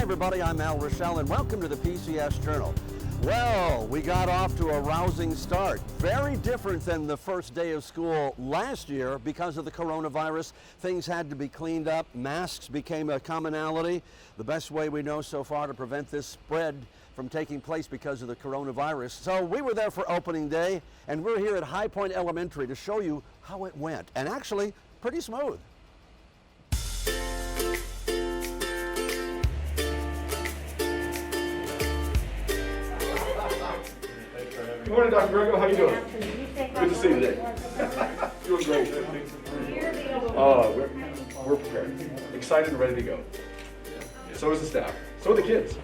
everybody, I'm Ruechel, and welcome to the PCS Journal. Well, we got off to a rousing start. Very different than the first day of school last year because of the coronavirus. Things had to be cleaned up. Masks became a commonality. The best way we know so far to prevent this spread from taking place because of the coronavirus. So we were there for opening day, and we're here at High Point Elementary to show you how it went. And actually, pretty smooth. Good morning, Dr. Ruechel. How you doing? Good to see you today. Doing great. We're prepared. Excited and ready to go. So is the staff. So are the kids.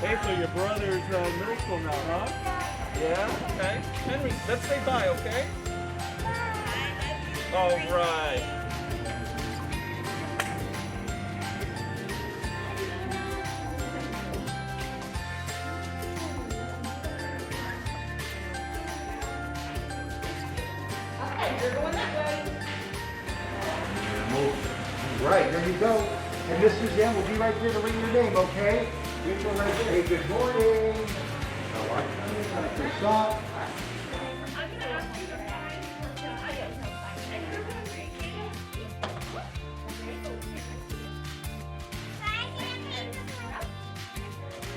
Hey, so your brother's middle school now, huh? Yeah? Okay. Henry, let's say bye, okay? All right. Okay, you're going that way. Right, there you go. And Miss Suzanne will be right there to ring your name, okay? You go right there. Hey, good morning. How are you? Good shot.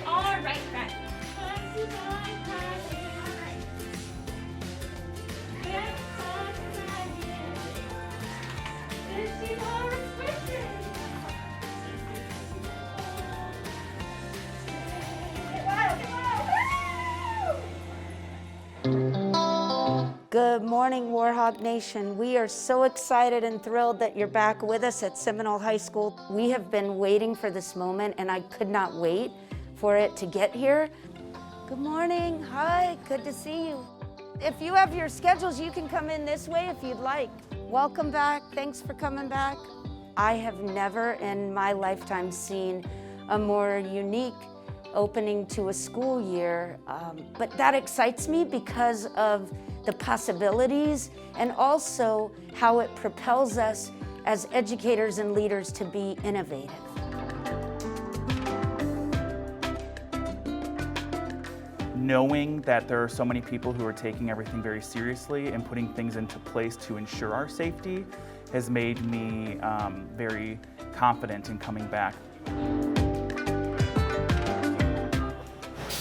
All right, friend. Good morning, Warhawk Nation. We are so excited and thrilled that you're back with us at Seminole High School. We have been waiting for this moment, and I could not wait for it to get here. Good morning. Hi, good to see you. If you have your schedules, you can come in this way if you'd like. Welcome back. Thanks for coming back. I have never in my lifetime seen a more unique opening to a school year, but that excites me because of the possibilities and also how it propels us as educators and leaders to be innovative. Knowing that there are so many people who are taking everything very seriously and putting things into place to ensure our safety has made me very confident in coming back.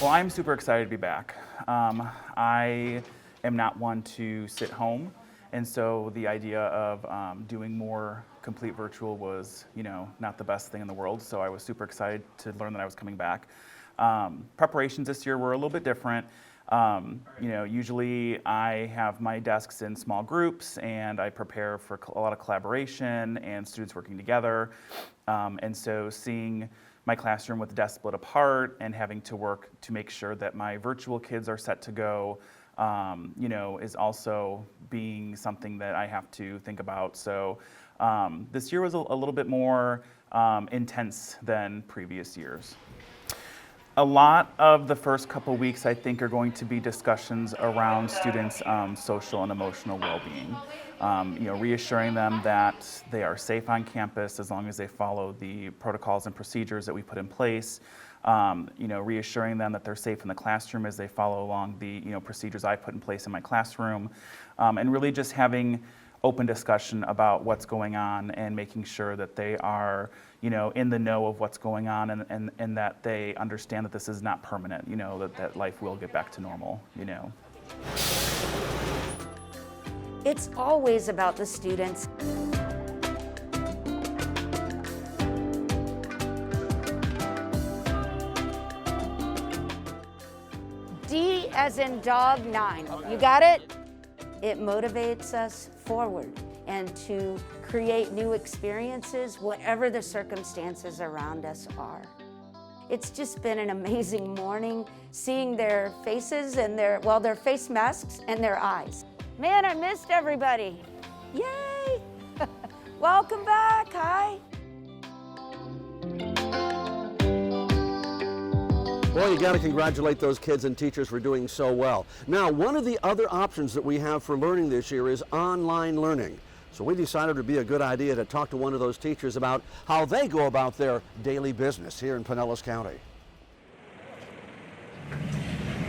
Well, I'm super excited to be back. I am not one to sit home, and so the idea of doing more complete virtual was, not the best thing in the world, so I was super excited to learn that I was coming back. Preparations this year were a little bit different. Usually I have my desks in small groups and I prepare for a lot of collaboration and students working together, and so seeing my classroom with desks split apart and having to work to make sure that my virtual kids are set to go is also being something that I have to think about. So this year was a little bit more intense than previous years. A lot of the first couple weeks, I think, are going to be discussions around students' social and emotional well-being. Reassuring them that they are safe on campus as long as they follow the protocols and procedures that we put in place. Reassuring them that they're safe in the classroom as they follow along the procedures I put in place in my classroom, and really just having open discussion about what's going on and making sure that they are in the know of what's going on and that they understand that this is not permanent, that life will get back to normal. It's always about the students. D as in dog 9. You got it? It motivates us forward and to create new experiences, whatever the circumstances around us are. It's just been an amazing morning, seeing their faces and their face masks and their eyes. Man, I missed everybody. Yay! Welcome back. Hi. Boy, you got to congratulate those kids and teachers for doing so well. Now, one of the other options that we have for learning this year is online learning. So we decided it would be a good idea to talk to one of those teachers about how they go about their daily business here in Pinellas County.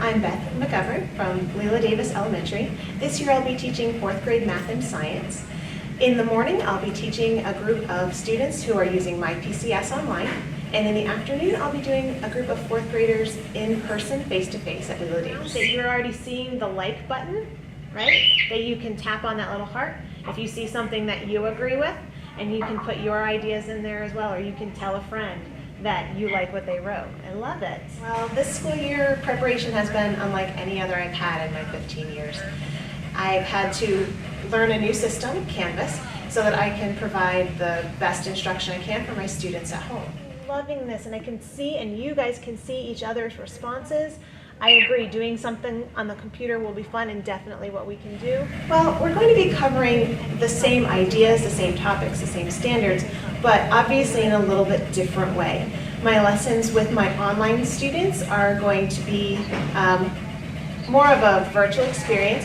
I'm Beth McGovern from Leila Davis Elementary. This year I'll be teaching 4th grade math and science. In the morning I'll be teaching a group of students who are using My PCS Online. And in the afternoon, I'll be doing a group of 4th graders in person, face-to-face at Leila Davis. You're already seeing the like button, right? That you can tap on that little heart if you see something that you agree with, and you can put your ideas in there as well, or you can tell a friend that you like what they wrote. I love it. Well, this school year preparation has been unlike any other I've had in my 15 years. I've had to learn a new system, Canvas, so that I can provide the best instruction I can for my students at home. Loving this, and I can see, and you guys can see each other's responses. I agree, doing something on the computer will be fun and definitely what we can do. Well, we're going to be covering the same ideas, the same topics, the same standards, but obviously in a little bit different way. My lessons with my online students are going to be more of a virtual experience,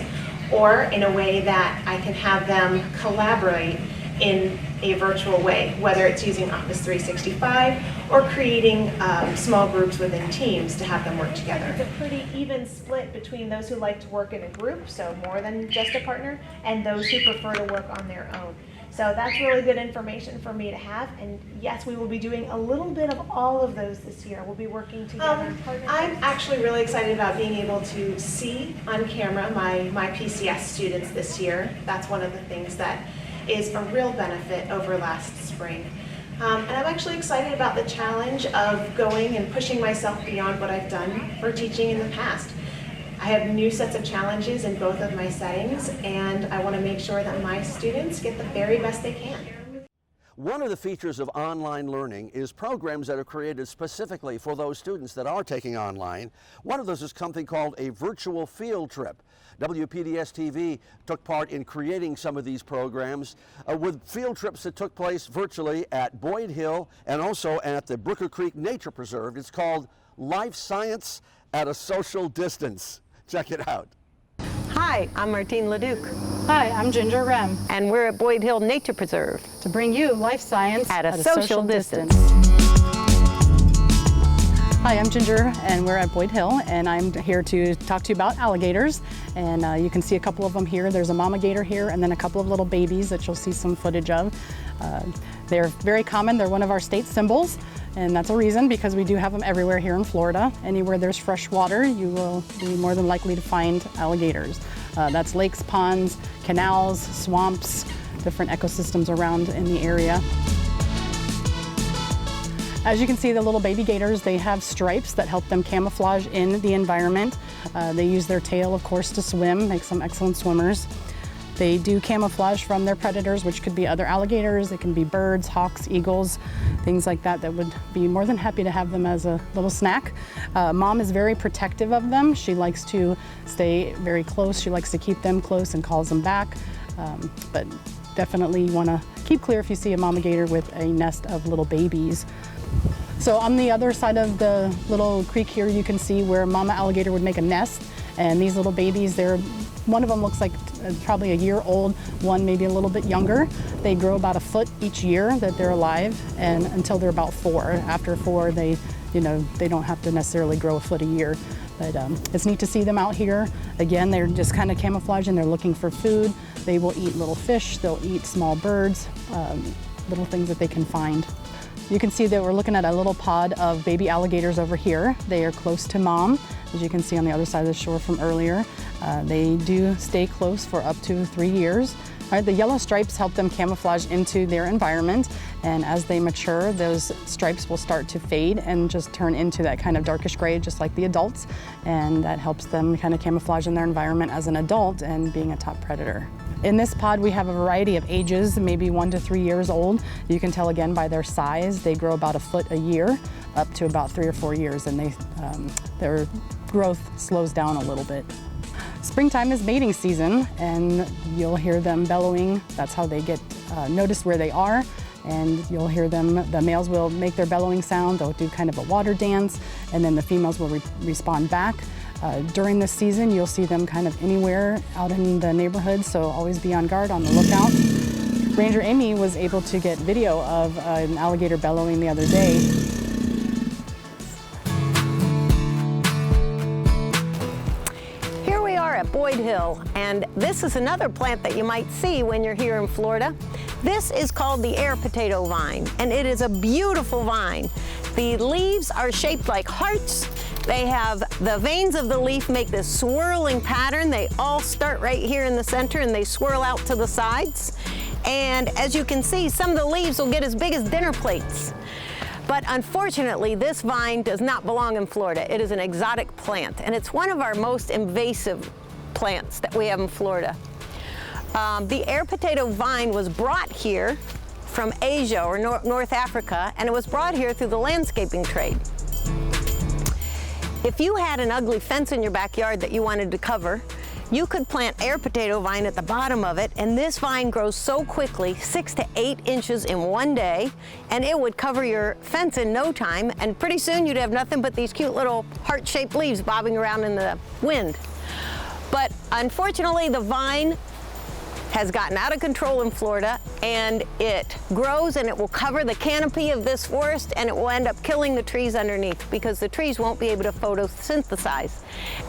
or in a way that I can have them collaborate in a virtual way, whether it's using Office 365 or creating small groups within teams to have them work together. It's a pretty even split between those who like to work in a group, so more than just a partner, and those who prefer to work on their own. So that's really good information for me to have, and yes, we will be doing a little bit of all of those this year. We'll be working together. I'm actually really excited about being able to see on camera my PCS students this year. That's one of the things that is a real benefit over last spring. And I'm actually excited about the challenge of going and pushing myself beyond what I've done for teaching in the past. I have new sets of challenges in both of my settings, and I want to make sure that my students get the very best they can. One of the features of online learning is programs that are created specifically for those students that are taking online. One of those is something called a virtual field trip. WPDS TV took part in creating some of these programs with field trips that took place virtually at Boyd Hill and also at the Brooker Creek Nature Preserve. It's called Life Science at a Social Distance. Check it out. Hi, I'm Martine Leduc. Hi, I'm Ginger Rem. And we're at Boyd Hill Nature Preserve To bring you life science at a social distance. Hi, I'm Ginger, and we're at Boyd Hill, and I'm here to talk to you about alligators. And you can see a couple of them here. There's a mama gator here, and then a couple of little babies that you'll see some footage of. They're very common. They're one of our state symbols, and that's a reason, because we do have them everywhere here in Florida. Anywhere there's fresh water, you will be more than likely to find alligators. That's lakes, ponds, canals, swamps, different ecosystems around in the area. As you can see, the little baby gators, they have stripes that help them camouflage in the environment. They use their tail, of course, to swim, make some excellent swimmers. They do camouflage from their predators, which could be other alligators, it can be birds, hawks, eagles, things like that would be more than happy to have them as a little snack. Mom is very protective of them. She likes to stay very close. She likes to keep them close and calls them back. But definitely you want to keep clear if you see a mama gator with a nest of little babies. So on the other side of the little creek here, you can see where mama alligator would make a nest. And these little babies, one of them looks like probably a year old, one maybe a little bit younger. They grow about a foot each year that they're alive, and until they're about 4. After 4, they don't have to necessarily grow a foot a year. But it's neat to see them out here. Again, they're just kind of camouflaging. They're looking for food. They will eat little fish. They'll eat small birds, little things that they can find. You can see that we're looking at a little pod of baby alligators over here. They are close to mom, as you can see on the other side of the shore from earlier. They do stay close for up to 3 years. The yellow stripes help them camouflage into their environment, and as they mature, those stripes will start to fade and just turn into that kind of darkish gray, just like the adults, and that helps them kind of camouflage in their environment as an adult and being a top predator. In this pod, we have a variety of ages, maybe 1 to 3 years old. You can tell again by their size. They grow about a foot a year, up to about 3 or 4 years, and their growth slows down a little bit. Springtime is mating season, and you'll hear them bellowing. That's how they get notice where they are, and you'll hear them. The males will make their bellowing sound. They'll do kind of a water dance, and then the females will respond back. During this season, you'll see them kind of anywhere out in the neighborhood, so always be on guard, on the lookout. Ranger Amy was able to get video of an alligator bellowing the other day. Here we are at Boyd Hill, and this is another plant that you might see when you're here in Florida. This is called the air potato vine, and it is a beautiful vine. The leaves are shaped like hearts. They have the veins of the leaf make this swirling pattern. They all start right here in the center and they swirl out to the sides. And as you can see, some of the leaves will get as big as dinner plates. But unfortunately, this vine does not belong in Florida. It is an exotic plant, and it's one of our most invasive plants that we have in Florida. The air potato vine was brought here from Asia or North Africa, and it was brought here through the landscaping trade. If you had an ugly fence in your backyard that you wanted to cover, you could plant air potato vine at the bottom of it, and this vine grows so quickly, 6 to 8 inches in one day, and it would cover your fence in no time, and pretty soon you'd have nothing but these cute little heart-shaped leaves bobbing around in the wind. But unfortunately, the vine has gotten out of control in Florida, and it grows and it will cover the canopy of this forest, and it will end up killing the trees underneath because the trees won't be able to photosynthesize,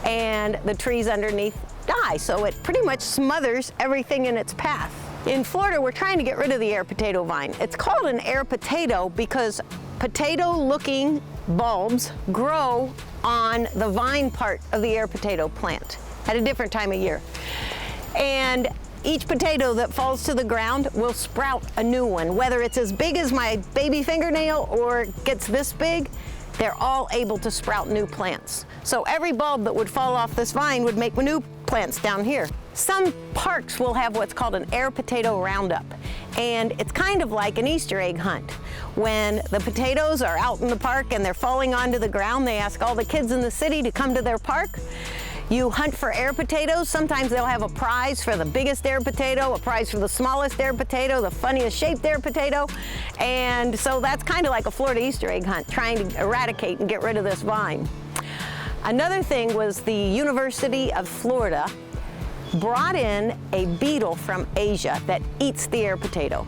and the trees underneath die. So it pretty much smothers everything in its path. In Florida, we're trying to get rid of the air potato vine. It's called an air potato because potato-looking bulbs grow on the vine part of the air potato plant at a different time of year. And each potato that falls to the ground will sprout a new one. Whether it's as big as my baby fingernail or gets this big, they're all able to sprout new plants. So every bulb that would fall off this vine would make new plants down here. Some parks will have what's called an air potato roundup, and it's kind of like an Easter egg hunt. When the potatoes are out in the park and they're falling onto the ground, they ask all the kids in the city to come to their park. You hunt for air potatoes. Sometimes they'll have a prize for the biggest air potato, a prize for the smallest air potato, the funniest shaped air potato. And so that's kind of like a Florida Easter egg hunt, trying to eradicate and get rid of this vine. Another thing was the University of Florida brought in a beetle from Asia that eats the air potato.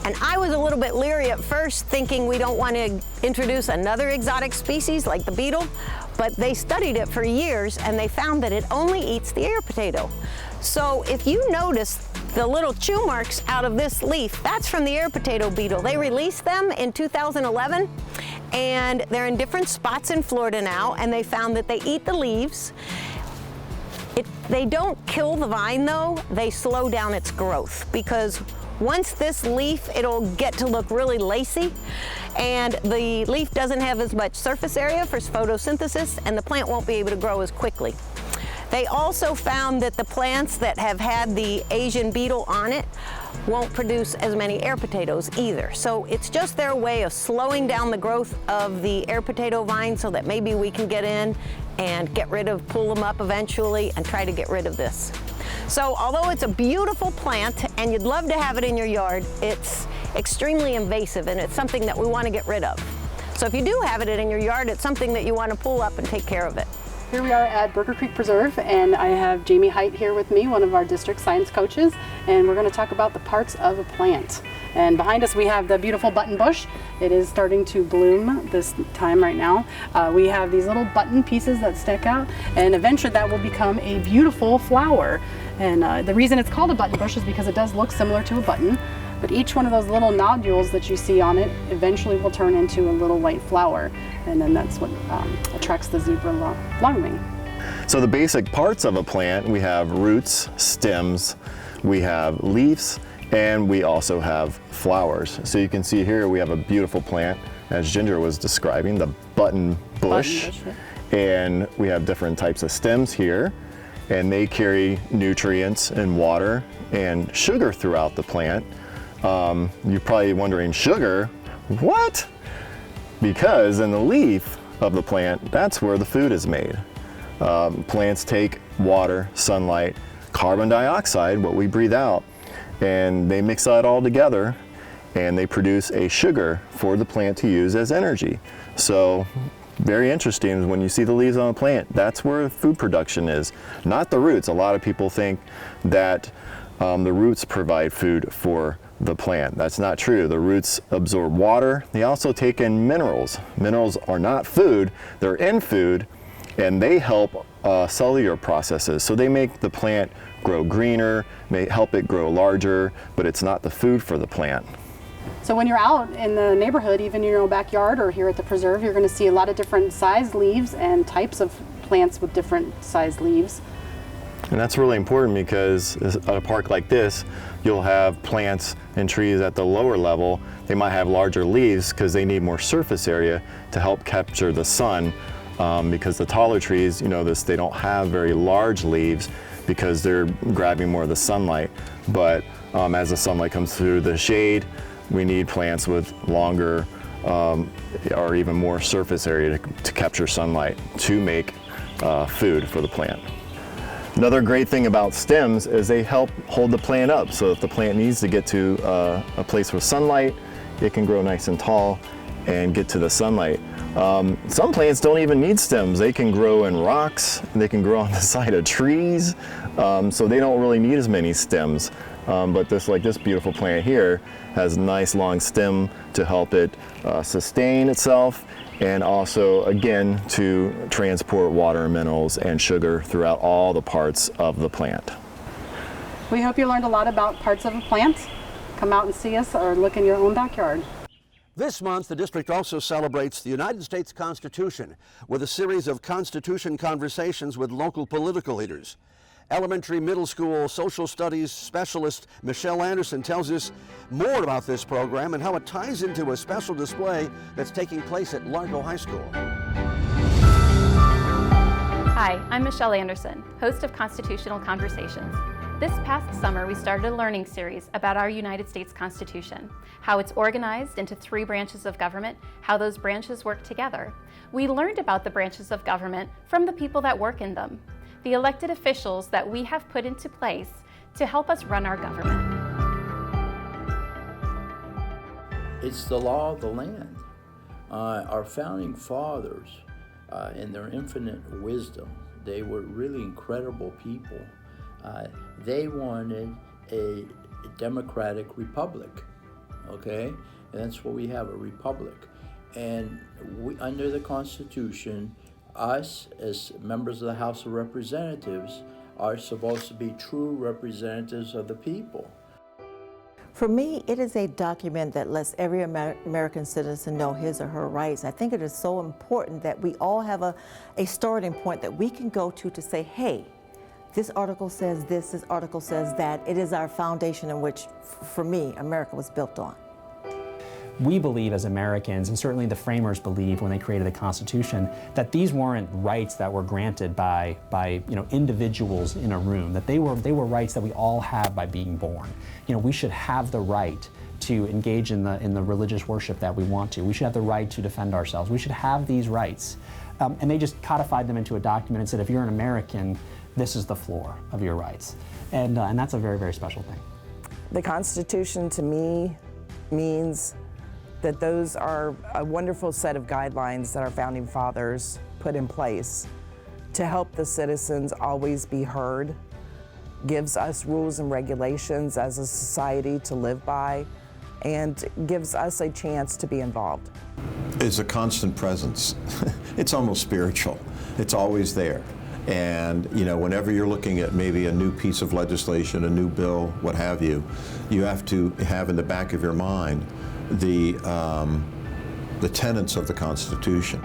And I was a little bit leery at first, thinking we don't want to introduce another exotic species like the beetle, but they studied it for years and they found that it only eats the air potato. So if you notice the little chew marks out of this leaf, that's from the air potato beetle. They released them in 2011, and they're in different spots in Florida now, and they found that they eat the leaves. They don't kill the vine though, they slow down its growth, because once this leaf, it'll get to look really lacy, and the leaf doesn't have as much surface area for photosynthesis, and the plant won't be able to grow as quickly. They also found that the plants that have had the Asian beetle on it won't produce as many air potatoes either. So it's just their way of slowing down the growth of the air potato vine so that maybe we can get in and pull them up eventually and try to get rid of this. So although it's a beautiful plant and you'd love to have it in your yard, it's extremely invasive and it's something that we want to get rid of. So if you do have it in your yard, it's something that you want to pull up and take care of it. Here we are at Burger Creek Preserve, and I have Jamie Height here with me, one of our district science coaches, and we're going to talk about the parts of a plant. And behind us we have the beautiful button bush. It is starting to bloom this time right now. We have these little button pieces that stick out, and eventually that will become a beautiful flower. And the reason it's called a button bush is because it does look similar to a button, but each one of those little nodules that you see on it eventually will turn into a little white flower, and then that's what attracts the zebra longwing. So the basic parts of a plant, we have roots, stems, we have leaves, and we also have flowers. So you can see here we have a beautiful plant, as Ginger was describing, the button bush. And we have different types of stems here, and they carry nutrients and water and sugar throughout the plant. You're probably wondering, sugar? What? Because in the leaf of the plant, that's where the food is made. Plants take water, sunlight, carbon dioxide, what we breathe out, and they mix that all together and they produce a sugar for the plant to use as energy. So very interesting when you see the leaves on a plant, that's where food production is, not the roots. A lot of people think that the roots provide food for the plant. That's not true. The roots absorb water. They also take in minerals. Minerals are not food, they're in food, and they help cellular processes. So they make the plant grow greener, may help it grow larger, but it's not the food for the plant. So when you're out in the neighborhood, even in your own backyard or here at the preserve, you're going to see a lot of different size leaves and types of plants with different size leaves. And that's really important because at a park like this, you'll have plants and trees at the lower level. They might have larger leaves because they need more surface area to help capture the sun. Because the taller trees, you notice they don't have very large leaves because they're grabbing more of the sunlight. But as the sunlight comes through the shade, we need plants with longer or even more surface area to capture sunlight to make food for the plant. Another great thing about stems is they help hold the plant up. So if the plant needs to get to a place with sunlight, it can grow nice and tall and get to the sunlight. Some plants don't even need stems. They can grow in rocks, they can grow on the side of trees, so they don't really need as many stems. But this beautiful plant here has a nice long stem to help it sustain itself, and also again to transport water and minerals and sugar throughout all the parts of the plant. We hope you learned a lot about parts of a plant. Come out and see us or look in your own backyard. This month, the district also celebrates the United States Constitution with a series of Constitution conversations with local political leaders. Elementary, middle school, social studies specialist Michelle Anderson tells us more about this program and how it ties into a special display that's taking place at Largo High School. Hi, I'm Michelle Anderson, host of Constitutional Conversations. This past summer, we started a learning series about our United States Constitution, how it's organized into 3 branches of government, how those branches work together. We learned about the branches of government from the people that work in them, the elected officials that we have put into place to help us run our government. It's the law of the land. Our founding fathers, in their infinite wisdom, they were really incredible people. They wanted a democratic republic, okay? And that's what we have, a republic. And we, under the Constitution, us as members of the House of Representatives are supposed to be true representatives of the people. For me, it is a document that lets every American citizen know his or her rights. I think it is so important that we all have a starting point that we can go to say, hey, this article says this article says that. It is our foundation in which, for me, America was built on. We believe as Americans, and certainly the framers believed when they created the Constitution, that these weren't rights that were granted by individuals in a room, that they were rights that we all have by being born. We should have the right to engage in the religious worship that we want to. We should have the right to defend ourselves. We should have these rights. And they just codified them into a document and said, if you're an American, this is the floor of your rights. And that's a very, very special thing. The Constitution to me means that those are a wonderful set of guidelines that our founding fathers put in place to help the citizens always be heard, gives us rules and regulations as a society to live by, and gives us a chance to be involved. It's a constant presence. It's almost spiritual. It's always there. And whenever you're looking at maybe a new piece of legislation, a new bill, what have you, you have to have in the back of your mind the tenets of the Constitution.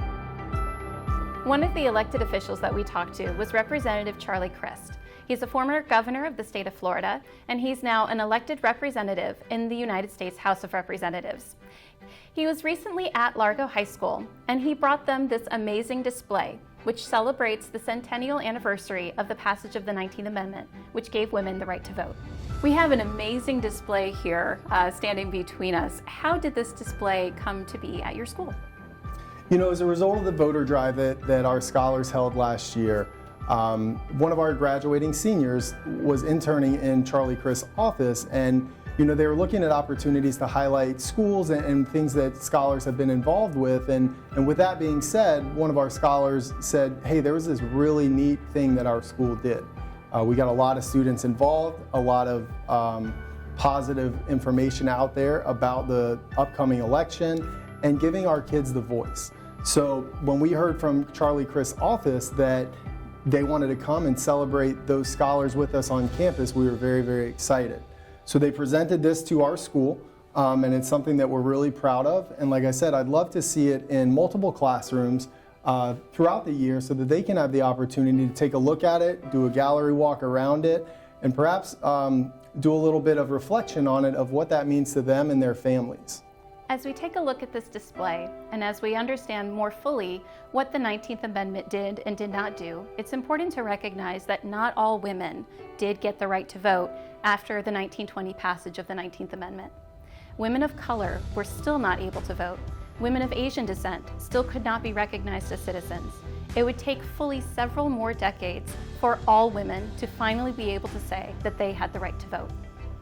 One of the elected officials that we talked to was Representative Charlie Crist. He's a former governor of the state of Florida, and he's now an elected representative in the United States House of Representatives. He was recently at Largo High School, and he brought them this amazing display, which celebrates the centennial anniversary of the passage of the 19th Amendment, which gave women the right to vote. We have an amazing display here standing between us. How did this display come to be at your school? As a result of the voter drive that our scholars held last year, one of our graduating seniors was interning in Charlie Crist's office, and they were looking at opportunities to highlight schools and things that scholars have been involved with. And with that being said, one of our scholars said, hey, there was this really neat thing that our school did. We got a lot of students involved, a lot of positive information out there about the upcoming election and giving our kids the voice. So when we heard from Charlie Crist's office that they wanted to come and celebrate those scholars with us on campus, we were very, very excited. So they presented this to our school, and it's something that we're really proud of. And like I said, I'd love to see it in multiple classrooms throughout the year so that they can have the opportunity to take a look at it, do a gallery walk around it, and perhaps do a little bit of reflection on it of what that means to them and their families. As we take a look at this display, and as we understand more fully what the 19th Amendment did and did not do, it's important to recognize that not all women did get the right to vote after the 1920 passage of the 19th Amendment. Women of color were still not able to vote. Women of Asian descent still could not be recognized as citizens. It would take fully several more decades for all women to finally be able to say that they had the right to vote.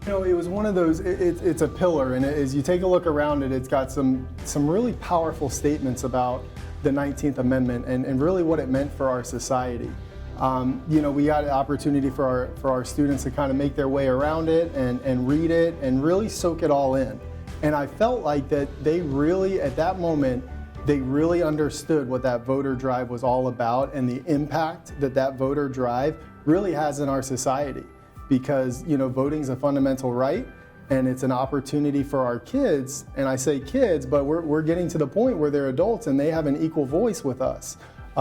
It was one of those, it's a pillar, and as you take a look around it, it's got some really powerful statements about the 19th Amendment and really what it meant for our society. We got an opportunity for our students to kind of make their way around it and read it and really soak it all in. And I felt like that they really, at that moment, they really understood what that voter drive was all about and the impact that that voter drive really has in our society. Because voting is a fundamental right, and it's an opportunity for our kids, and I say kids, but we're getting to the point where they're adults and they have an equal voice with us.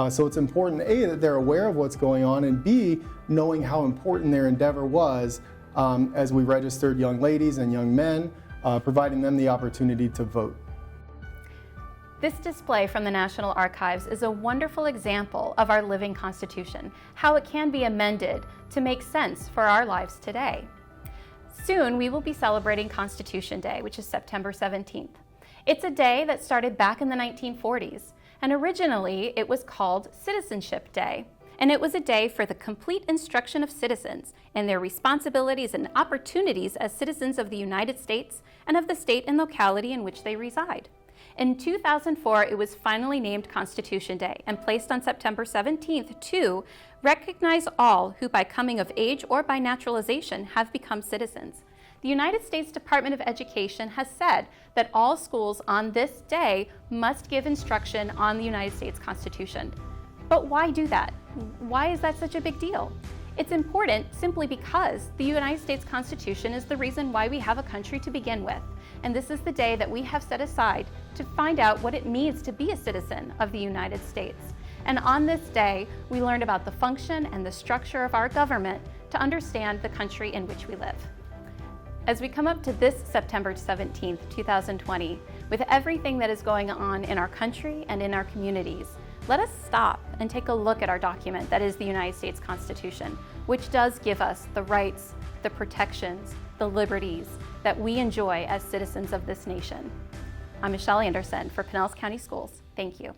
So it's important, A, that they're aware of what's going on, and B, knowing how important their endeavor was as we registered young ladies and young men, providing them the opportunity to vote. This display from the National Archives is a wonderful example of our living Constitution, how it can be amended to make sense for our lives today. Soon we will be celebrating Constitution Day, which is September 17th. It's a day that started back in the 1940s, and originally it was called Citizenship Day, and it was a day for the complete instruction of citizens in their responsibilities and opportunities as citizens of the United States and of the state and locality in which they reside. In 2004, it was finally named Constitution Day and placed on September 17th to recognize all who by coming of age or by naturalization have become citizens. The United States Department of Education has said that all schools on this day must give instruction on the United States Constitution. But why do that? Why is that such a big deal? It's important simply because the United States Constitution is the reason why we have a country to begin with. And this is the day that we have set aside to find out what it means to be a citizen of the United States. And on this day, we learned about the function and the structure of our government to understand the country in which we live. As we come up to this September 17th, 2020, with everything that is going on in our country and in our communities, let us stop and take a look at our document that is the United States Constitution, which does give us the rights, the protections, the liberties that we enjoy as citizens of this nation. I'm Michelle Anderson for Pinellas County Schools. Thank you.